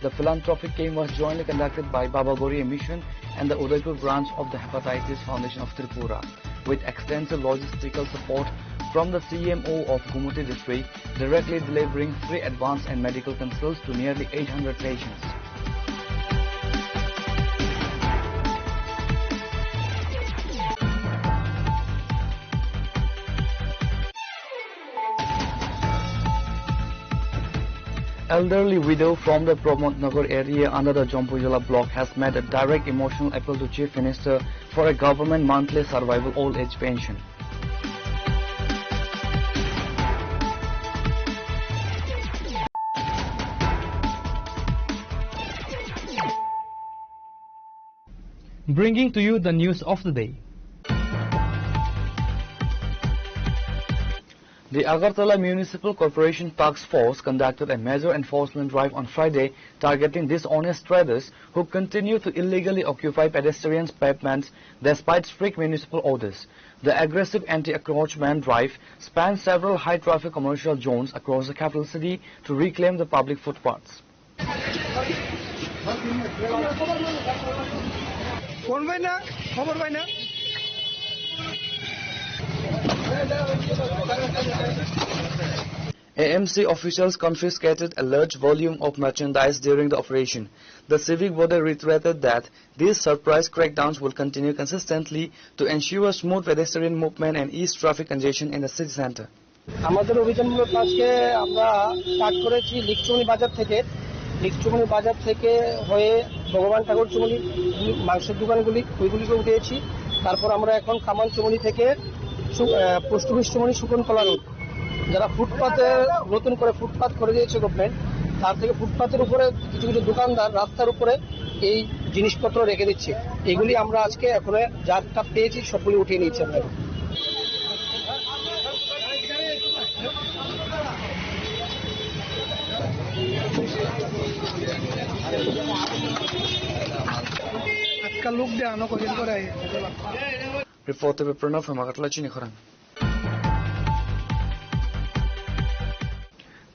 The philanthropic camp was jointly conducted by Baba Gauri Mission and the Udaipur branch of the Hepatitis Foundation of Tripura, with extensive logistical support from the CMO of Gumuti district, directly delivering free advance and medical consults to nearly 800 patients. Elderly widow from the Pramod Nagar area under the Jampujala block has made a direct emotional appeal to Chief Minister for a government monthly survival old age pension. Bringing to you the news of the day. The Agartala Municipal Corporation Task Force conducted a major enforcement drive on Friday targeting dishonest traders who continue to illegally occupy pedestrians' pavements despite strict municipal orders. The aggressive anti-encroachment drive spans several high-traffic commercial zones across the capital city to reclaim the public footpaths. AMC officials confiscated a large volume of merchandise during the operation. The civic body reiterated that these surprise crackdowns will continue consistently to ensure smooth pedestrian movement and ease traffic congestion in the city center. আমাদের অভিযানমূলক আজকে আমরা start করেছি লিকচুমনি বাজার থেকে হয়ে ভগবান ঠাকুর চুমনি মাংসের দোকানগুলি ওইগুলিকে উঠেছি। তারপর আমরা এখন কামান চুমনি থেকে পোস্ট অফিস চুমনি সুকনতলা রোড, যারা ফুটপাতে নতুন করে ফুটপাত করে দিয়েছে গভর্নমেন্ট, তার থেকে ফুটপাতের উপরে কিছু কিছু দোকানদার রাস্তার উপরে এই জিনিসপত্র রেখে দিচ্ছে। এগুলি আমরা আজকে এখন যারটা পেয়েছি সবগুলি উঠিয়ে নিচ্ছি আমরা। আজকাল লোক দেওয়ানো কদিন করে Reported by Pranav from Agartala, Chinikhoran.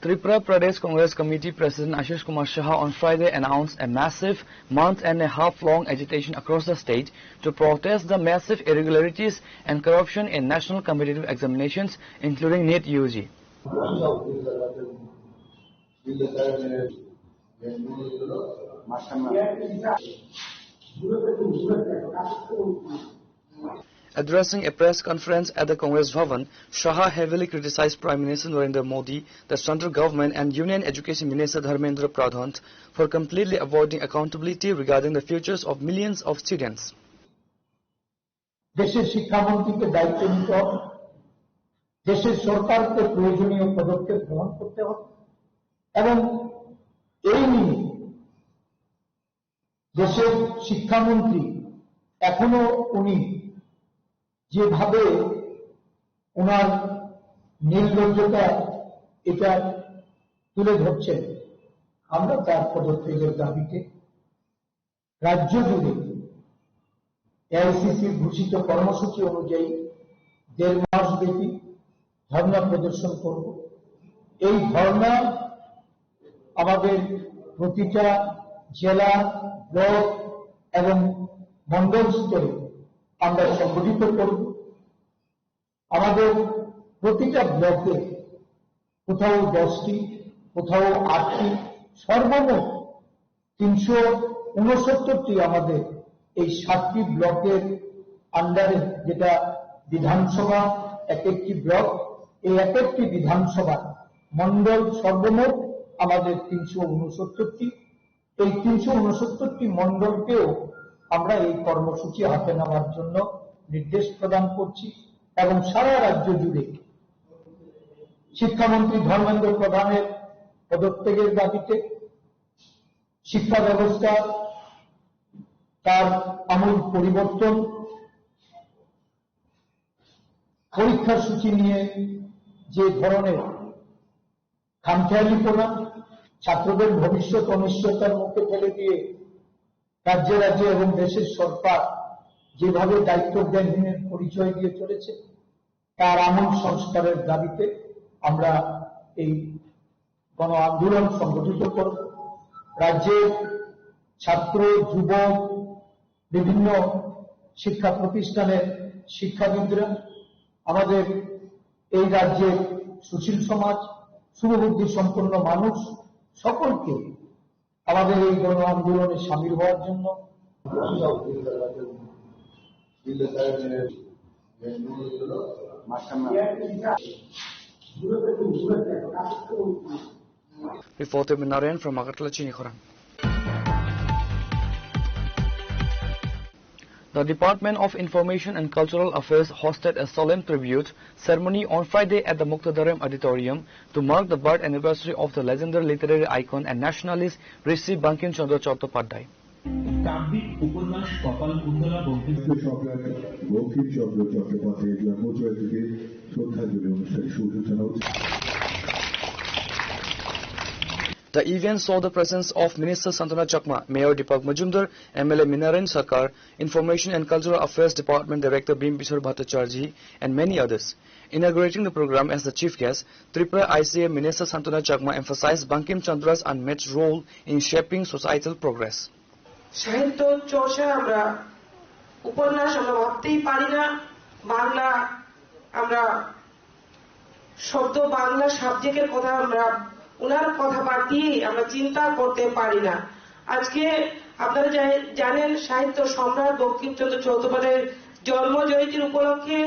Tripura Pradesh Congress Committee President Ashish Kumar Shah on Friday announced a massive month-and-a-half-long agitation across the state to protest the massive irregularities and corruption in national competitive examinations, including NEET UG. Addressing a press conference at the Congress Bhavan, Shah heavily criticized Prime Minister Narendra Modi, the central government and Union Education Minister Dharmendra Pradhan for completely avoiding accountability regarding the futures of millions of students. দেশের শিক্ষামন্ত্রীকে দায়িত্ব নিতে হবে, দেশের সরকারকে প্রয়োজনীয় পদক্ষেপ গ্রহণ করতে হবে এবং এই নিয়ে দেশের শিক্ষামন্ত্রী এখনো উনি যেভাবে ওনার নির্লজ্জতা এটা তুলে ধরছেন, আমরা তার পদত্যাগের দাবিতে রাজ্য জুড়ে এআইসিসির ঘোষিত কর্মসূচি অনুযায়ী 1.5 মাস ব্যাপী ধর্ণা প্রদর্শন করব। এই ধর্ণা আমাদের প্রতিটা জেলা, ব্লক এবং মন্ডল স্তরে আমরা সংগঠিত করব। আমাদের প্রতিটা ব্লকে কোথাও 10টি, কোথাও 8টি, সর্বমোট 369টি আমাদের এই 7টি ব্লকের আন্ডারে, যেটা বিধানসভা এক একটি ব্লক, এই এক একটি বিধানসভা মন্ডল, সর্বমোট আমাদের 369টি। এই 369টি মন্ডলকেও আমরা এই কর্মসূচি হাতে নেওয়ার জন্য নির্দেশ প্রদান করছি এবং সারা রাজ্য জুড়ে শিক্ষামন্ত্রী ধর্মেন্দ্র প্রধানের পদত্যাগের দাবিতে, শিক্ষা ব্যবস্থা তার আমূল পরিবর্তন, পরীক্ষার সূচি নিয়ে যে ধরনের খামখেয়ালিপনা, ছাত্রদের ভবিষ্যৎ অনিশ্চয়তার মুখে ফেলে দিয়ে রাজ্যে রাজ্যে এবং দেশের সরকার যেভাবে দায়িত্বজ্ঞানহীনের পরিচয় দিয়ে চলেছে, তার আমূল সংস্কারের দাবিতে আমরা এই গণ আন্দোলন সংগঠিত করব রাজ্যের ছাত্র যুবক বিভিন্ন শিক্ষা প্রতিষ্ঠানের শিক্ষাবিদরা আমাদের এই রাজ্যের সুশীল সমাজ শুভবুদ্ধি সম্পন্ন মানুষ সকলকে আমাদের এই গণ আন্দোলনে সামিল হওয়ার জন্য Reporter Narayan from Agartala, Chinikhorang. The Department of Information and Cultural Affairs hosted a solemn tribute ceremony on Friday at the Muktadaram Auditorium to mark the birth anniversary of the legendary literary icon and nationalist Rishi Bankim Chandra Chattopadhyay. কাব্যিক উপন্যাস কপাল কুণ্ডলা বঙ্কিমচন্দ্র চট্টোপাধ্যায়ের জন্মজয়ন্তীতে শ্রদ্ধাঞ্জলি অনুষ্ঠানে শুভ সূচনা হচ্ছে। The event saw the presence of Minister Santana Chakma, Mayor Deepak Majumdar, MLA Minaran Sarkar, Information and Cultural Affairs Department Director Bimbisar Bhattacharjee, and many others. Inaugurating the program as the chief guest, Tripura ICA Minister Santana Chakma emphasized Bankim Chandra's unmatched role in shaping societal progress. সাহিত্য চর্চা আমরা উপন্যাস আমরা ভাবতেই পারি না, বাংলা আমরা শব্দ বাংলা সাবজেক্টের কথা আমরা ওনার কথা বাদ দিয়ে আমরা চিন্তা করতে পারি না। আজকে আপনারা জানেন সাহিত্য সম্রাট বঙ্কিমচন্দ্র চট্টোপাধ্যায়ের জন্মজয়ন্তীর উপলক্ষে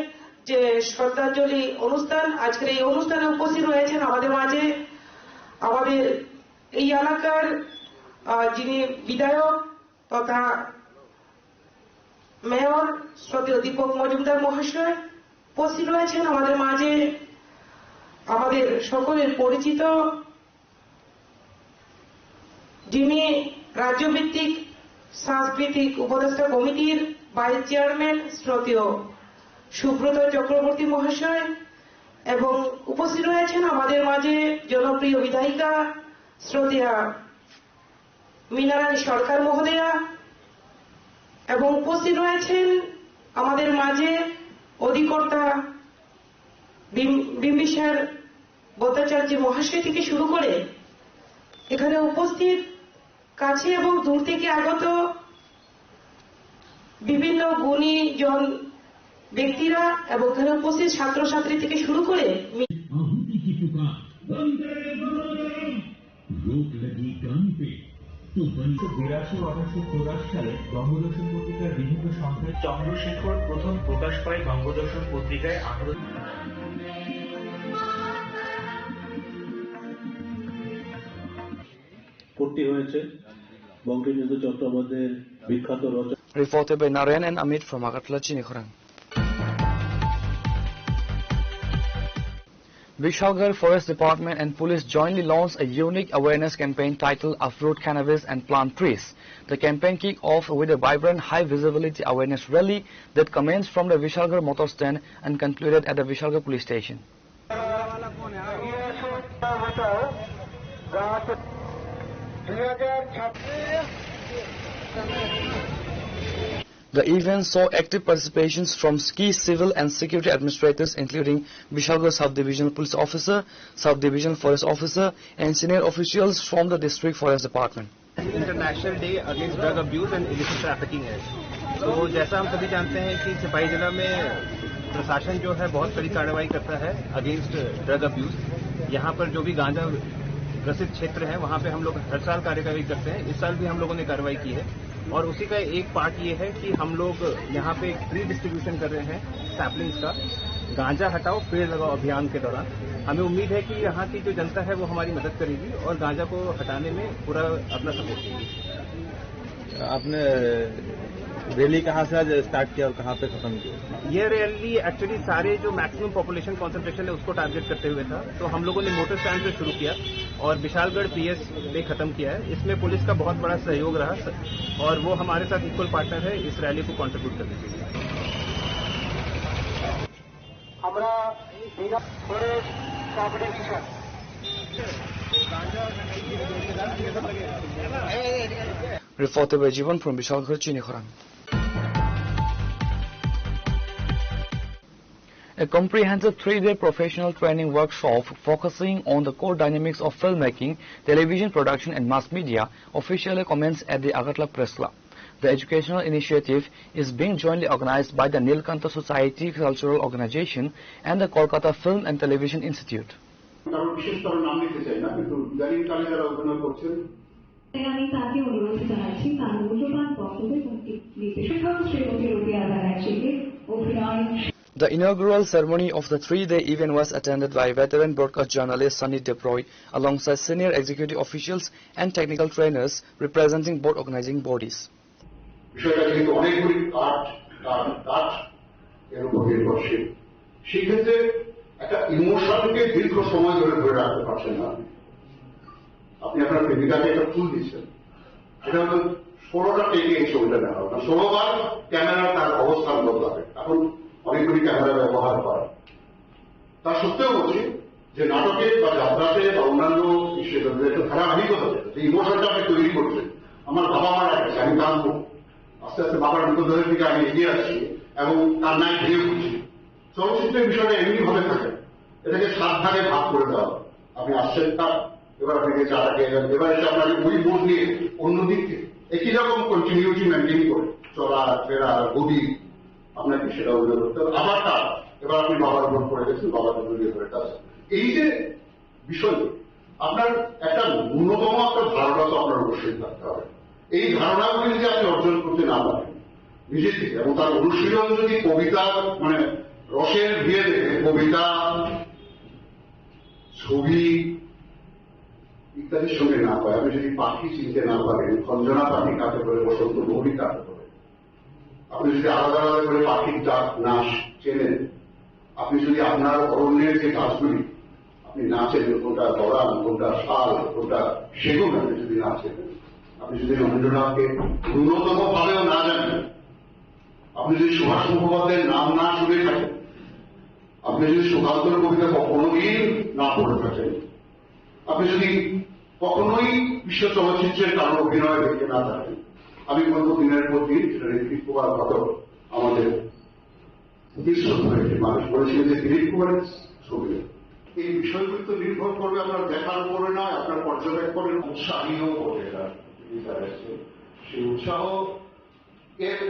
যে শ্রদ্ধাঞ্জলি অনুষ্ঠান, আজকের এই অনুষ্ঠানে উপস্থিত রয়েছেন আমাদের মাঝে আমাদের এই এলাকার যিনি বিধায়ক তথা মেয়র শ্রদ্ধেয় দীপক মজুমদার মহাশয়, উপস্থিত রয়েছেন আমাদের মাঝে আমাদের সকলের পরিচিত যিনি রাজ্যভিত্তিক সাংস্কৃতিক উপদেষ্টা কমিটির ভাইস চেয়ারম্যান শ্রদ্ধেয় সুব্রত চক্রবর্তী মহাশয়, এবং উপস্থিত রয়েছেন আমাদের মাঝে জনপ্রিয় বিধায়িকা শ্রদ্ধেয়া মীনারানী সরকার মহোদয়া, এবং উপস্থিত রয়েছেন আমাদের মাঝে অধিকর্তা বিম্বিসার ভট্টাচার্য মহাশয় থেকে শুরু করে এখানে উপস্থিত কাছে এবং দূর থেকে আগত বিভিন্ন গুণী জন ব্যক্তিরা এবং এখানে উপস্থিত ছাত্রছাত্রী থেকে শুরু করে সালে বঙ্গদর্শন পত্রিকার বিভিন্ন সংখ্যায় চন্দ্রশেখর প্রথম প্রকাশ পায় বঙ্গদর্শন পত্রিকায় করতে হয়েছে বঙ্কিমচন্দ্র চট্টোপাধ্যায়ের বিখ্যাত রচনা। Reported by Narayan and Amit from Agartala, Chinikhorang. Vishalgarh Forest Department and Police jointly launched a unique awareness campaign titled Uproot Cannabis and Plant Trees. The campaign kicked off with a vibrant, high-visibility awareness rally that commenced from the Vishalgarh motor stand and concluded at the Vishalgarh police station. The event saw active participations from key civil and security administrators including Vishalgarh South Division Police Officer, South Division Forest Officer and senior officials from the District Forest Department. International day against drug abuse and illicit trafficking है। तो जैसा हम सभी जानते हैं कि सिपाही जिला में प्रशासन जो है बहुत कड़ी कार्रवाई करता है अगेंस्ट ड्रग अब्यूज। यहाँ पर जो भी गांजा ग्रसित क्षेत्र है वहाँ पे हम लोग हर साल कार्यवाही करते हैं। इस साल भी हम लोगों ने कार्रवाई की है और उसी का एक पार्ट ये है कि हम लोग यहाँ पे फ्री डिस्ट्रीब्यूशन कर रहे हैं सैपलिंग्स का। गांजा हटाओ पेड़ लगाओ अभियान के दौरान हमें उम्मीद है कि यहाँ की जो जनता है वो हमारी मदद करेगी और गांजा को हटाने में पूरा अपना सपोर्ट देगी। आपने रैली कहाँ से आज स्टार्ट किया और कहाँ पे खत्म किया? ये रैली एक्चुअली सारे जो मैक्सिमम पॉपुलेशन कॉन्सेंट्रेशन है उसको टारगेट करते हुए था। तो हम लोगों ने मोटर स्टैंड से शुरू किया और विशालगढ़ पीएस पे खत्म किया है। इसमें पुलिस का बहुत बड़ा सहयोग रहा और वो हमारे साथ इक्वल पार्टनर है इस रैली को कंट्रीब्यूट करने के लिए। Reported by Jivan from Vishalgarh, Chinikhorang. A comprehensive 3-day professional training workshop focusing on the core dynamics of filmmaking, television production and mass media officially commenced at the Agartala Press Club. The educational initiative is being jointly organized by the Nilkantha Society Cultural Organization and the Kolkata Film and Television Institute. আমি তাকে অনুরোধ জানাচ্ছি তার মূল্যবান বক্তব্য এবং নির্দেশনা শ্রীমতী রোকেয়া ব্যানার্জিকে অভিনয়. The inaugural ceremony of the 3-day event was attended by veteran broadcast journalist Sunny Deproy alongside senior executive officials and technical trainers representing both organizing bodies. বিষয়টা কিন্তু অনেকগুলি কাঠ এর উপর নির্ভরশীল। সেক্ষেত্রে একটা ইমোশনকে দীর্ঘ সময় ধরে রাখতে পারছেন না। আপনি আপনার প্রেমিকাকে একটা ফুল দিচ্ছেন, সেটা হলো 16টা টেকে এই ছবিটা নেওয়া হবে, 16বার ক্যামেরা তার অবস্থান বদলাবে। এখন অনেকগুলি ক্যামেরা ব্যবহার করে। তা সত্ত্বেও বলছি যে নাটকে বা যাত্রাতে বা অন্যান্য একটা ধারাবাহিকতাতে যে ইমোশনটা আপনি তৈরি করছেন, আমার বাবা মারা গেছে, আমি কাঁদবো, আস্তে আস্তে বাবার মৃতদেহের দিকে আমি এগিয়ে আসছি এবং কান্নায় ভেঙে পড়ছি। চলচ্চিত্রের বিষয়টা এমনি ভাবে থাকে, এটাকে 7 ভাগে ভাগ করে দেওয়া। আপনি আসছেন তার, এবার আপনাকে চাটা খেয়ে যাবেন, এবার এসে আপনাকে ওই বোধ নিয়ে অন্যদিক থেকে একই রকম কন্টিনিউটি মেনটেন করে চলা ফেরা গতি আপনাকে সেটা অভিযোগ করতে হবে। আবার তার এবার আপনি বাবার উপর পড়ে গেছেন, বাবাকে জড়িয়ে ধরে কাছে। এই যে বিষয়, আপনার একটা ন্যূনতম একটা ধারণা তো আপনার অবশ্যই থাকতে হবে। এই ধারণাগুলি যদি আপনি অর্জন করতে না পারেন নিজে থেকে, এবং তার অনুশীলন যদি কবিতা মানে রসের দিয়ে দেখে কবিতা, ছবি ইত্যাদির সঙ্গে না পায়, আপনি যদি পাখি চিনতে না পারেন, খঞ্জনা পাখি কাকে বলে, বসন্ত গৌরী কাকে বলে, আপনি যদি আলাদা আলাদা করে পাখির ডাক নাচ চেনেন, আপনি যদি আপনার অরণ্যের যে গাছগুলি আপনি না চেনেন, কোনটা গরান, কোনটা শাল, কোনটা সেগুন, আপনি যদি না চেনেন, আপনি যদি রবীন্দ্রনাথকে ন্যূনতম ভাবেও না জানেন, আপনি যদি সুভাষ মুখোপাধ্যায়ের নাম না শুনে থাকেন, আপনি যদি সুকান্তর কবিতা কোনোদিন না পড়ে থাকেন, আপনি যদি কখনোই বিশ্ব চলচ্চিত্রের কারণ অভিনয় দেখতে না থাকেন, আমি বলবো দিনের পর দিন সেটা দিলীপ কুমার ঘটক আমাদের বিশ্বস্ত হয়েছে। মানুষ বলেছিলেন যে দিলীপ কুমারের ছবি। এই বিষয়গুলি তো নির্ভর করবে আপনার দেখার উপরে নয়, আপনার পর্যবেক্ষণের উৎসাহীও বলে সেই উৎসাহ এর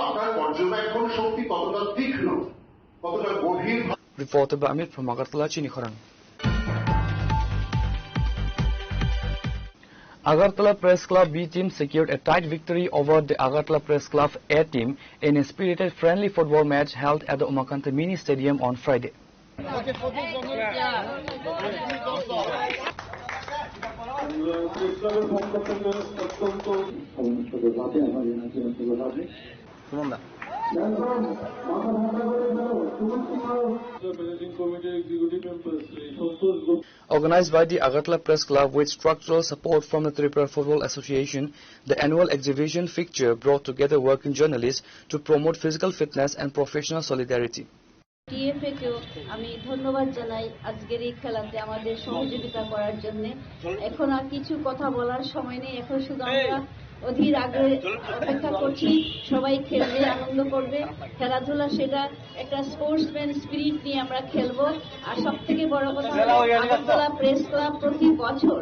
আপনার পর্যবেক্ষণ শক্তি কতটা তীক্ষ্ণ, কতটা গভীর। Reported by Amit from Agartala, Chinikhoran. Agartala Press Club B team secured a tight victory over the Agartala Press Club A team in a spirited friendly football match held at the Umakante Mini Stadium on Friday. Organized by the Agartala Press Club with structural support from the Tripura Football Association, the annual exhibition fixture brought together working journalists to promote physical fitness and professional solidarity. টিএফএকেও আমি ধন্যবাদ জানাই আজকের এই খেলাতে আমাদের সহযোগিতা করার জন্য। এখন আর কিছু কথা বলার সময় নেই, এখন শুধু আমরা অধীর আগ্রহে অপেক্ষা করছি, সবাই খেলবে, আনন্দ করবে, খেলাধুলা সেটা একটা স্পোর্টসম্যান স্পিরিট নিয়ে আমরা খেলবো। আর সব থেকে বড় কথা আগরতলা প্রেস ক্লাব প্রতি বছর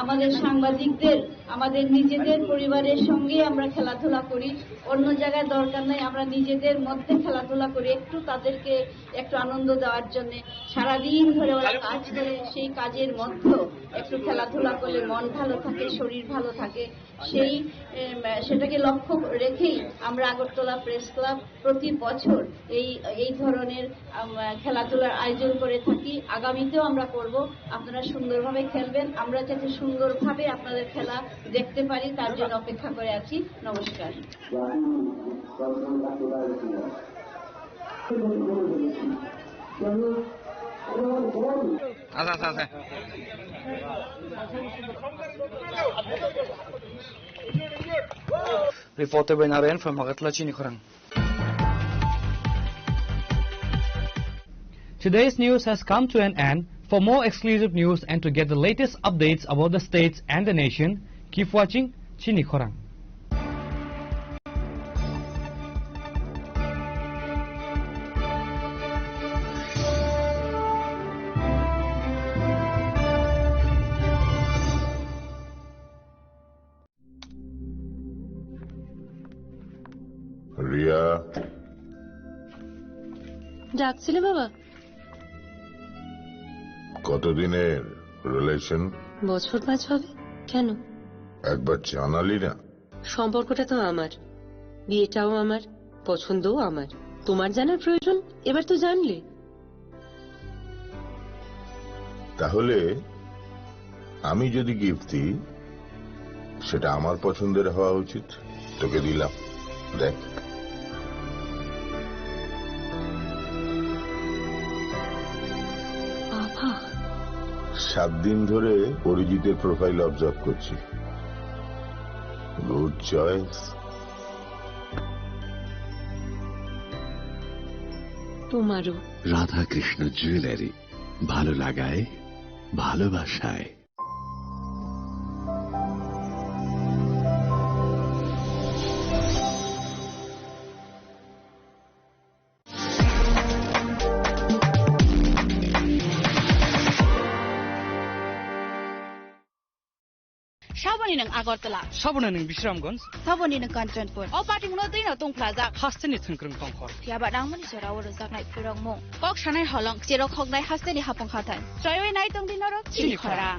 আমাদের সাংবাদিকদের আমাদের নিজেদের পরিবারের সঙ্গে আমরা খেলাধুলা করি, অন্য জায়গায় দরকার নাই, আমরা নিজেদের মধ্যে খেলাধুলা করি, একটু তাদেরকে একটু আনন্দ দেওয়ার জন্য। সারাদিন ধরে ওরা কাজ করে, সেই কাজের মধ্যেও একটু খেলাধুলা করলে মন ভালো থাকে, শরীর ভালো থাকে, সেটাকে লক্ষ্য রেখেই আমরা আগরতলা প্রেস ক্লাব প্রতি বছর এই ধরনের খেলাধুলার আয়োজন করে থাকি। আগামীতেও আমরা করব। আপনারা সুন্দরভাবে খেলবেন, আমরা যাতে সুন্দরভাবে আপনাদের খেলা দেখতে পারি তার জন্য অপেক্ষা করে আছি। নমস্কার। Reported by Narayan from Agartala, Chinikhoran. Today's news has come to an end. For more exclusive news and to get the latest updates about the states and the nation, keep watching Chinikhoran. Riya, ডাকছিলে বাবা? কতদিনের relation? বছর 5 হবে। কেন? একবার জানালি না? সম্পর্কটা তো আমার, বিয়েটাও আমার, পছন্দও আমার। তোমার জানার প্রয়োজন, এবার তো জানলে। তাহলে আমি যদি গিফট দিই সেটা আমার পছন্দের হওয়া উচিত। তোকে দিলাম, দেখ। বাবা, 7 দিন ধরে অরিজিতের প্রোফাইল অবজার্ভ করছি। Good choice. তোমারও। রাধাকৃষ্ণ জুয়েলারি, ভালো লাগায় ভালোবাসায়। Shabani ng Agartala. Sabuna ng Bisramganj. Sabani ng Kanchanpur. O party mo na din atong plaza. Hastani thunkrung tongkhor. Tiaba nang mani sora wala zaknai purang mo. Kok shanai halong siro khognai hastani hapong khatan. Trayoy nai tong dinaro chini khara.